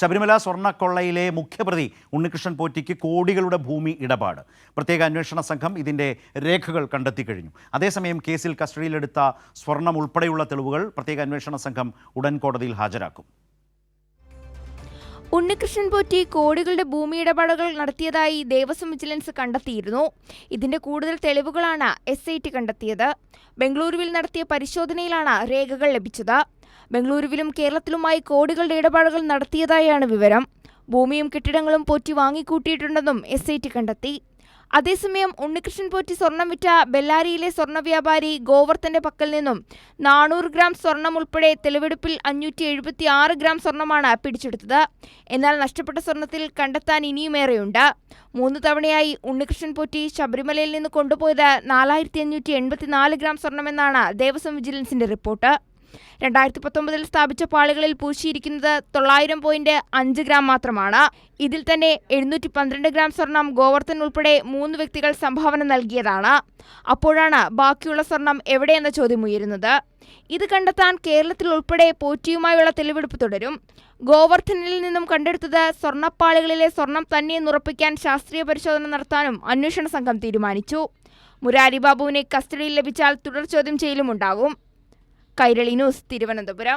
ശബരിമല സ്വർണ്ണക്കൊള്ളയിലെ മുഖ്യപ്രതി ഉണ്ണികൃഷ്ണൻ പോറ്റിക്ക് കോടികളുടെ ഭൂമി ഇടപാട്. പ്രത്യേക അന്വേഷണ സംഘം ഇതിൻ്റെ രേഖകൾ കണ്ടെത്തി കഴിഞ്ഞു. അതേസമയം കേസിൽ കസ്റ്റഡിയിലെടുത്ത സ്വർണം ഉൾപ്പെടെയുള്ള തെളിവുകൾ പ്രത്യേക അന്വേഷണ സംഘം ഉടൻ കോടതിയിൽ ഹാജരാക്കും. ഉണ്ണികൃഷ്ണൻ പോറ്റി കോടികളുടെ ഭൂമി ഇടപാടുകൾ നടത്തിയതായി ദേവസ്വം വിജിലൻസ് കണ്ടെത്തിയിരുന്നു. ഇതിന്റെ കൂടുതൽ തെളിവുകളാണ് SIT കണ്ടെത്തിയത്. ബംഗളൂരുവിൽ നടത്തിയ പരിശോധനയിലാണ് രേഖകൾ ലഭിച്ചത്. ബംഗളൂരുവിലും കേരളത്തിലുമായി കോടികളുടെ ഇടപാടുകൾ നടത്തിയതായാണ് വിവരം. ഭൂമിയും കെട്ടിടങ്ങളും പോറ്റി വാങ്ങിക്കൂട്ടിയിട്ടുണ്ടെന്നും SIT കണ്ടെത്തി. അതേസമയം ഉണ്ണികൃഷ്ണൻ പോറ്റി സ്വർണം വിറ്റ ബെല്ലാരിയിലെ സ്വർണ്ണ വ്യാപാരി ഗോവർദ്ധന്റെ പക്കൽ നിന്നും 400 ഗ്രാം സ്വർണം ഉൾപ്പെടെ തെളിവെടുപ്പിൽ 576 ഗ്രാം സ്വർണമാണ് പിടിച്ചെടുത്തത്. എന്നാൽ നഷ്ടപ്പെട്ട സ്വർണത്തിൽ കണ്ടെത്താൻ ഇനിയുമേറെയുണ്ട്. 3 തവണയായി ഉണ്ണികൃഷ്ണൻ പോറ്റി ശബരിമലയിൽ നിന്ന് കൊണ്ടുപോയത് 4584 ഗ്രാം സ്വർണമെന്നാണ് ദേവസ്വം വിജിലൻസിന്റെ റിപ്പോർട്ട്. 2019 സ്ഥാപിച്ച പാളികളിൽ പൂശിയിരിക്കുന്നത് 900.5 ഗ്രാം മാത്രമാണ്. ഇതിൽ തന്നെ 712 ഗ്രാം സ്വർണം ഗോവർദ്ധൻ ഉൾപ്പെടെ 3 വ്യക്തികൾ സംഭാവന നൽകിയതാണ്. അപ്പോഴാണ് ബാക്കിയുള്ള സ്വർണം എവിടെയെന്ന ചോദ്യം ഉയരുന്നത്. ഇത് കണ്ടെത്താൻ കേരളത്തിൽ ഉൾപ്പെടെ പോറ്റിയുമായുള്ള തെളിവെടുപ്പ് തുടരും. ഗോവർദ്ധനിൽ നിന്നും കണ്ടെടുത്തത് സ്വർണ്ണപ്പാളികളിലെ സ്വർണം തന്നെയെന്നുറപ്പിക്കാൻ ശാസ്ത്രീയ പരിശോധന നടത്താനും അന്വേഷണ സംഘം തീരുമാനിച്ചു. മുരാരി ബാബുവിനെ കസ്റ്റഡിയിൽ ലഭിച്ചാൽ തുടർ ചോദ്യം ചെയ്യലുമുണ്ടാകും. കൈരളി ന്യൂസ്, തിരുവനന്തപുരം.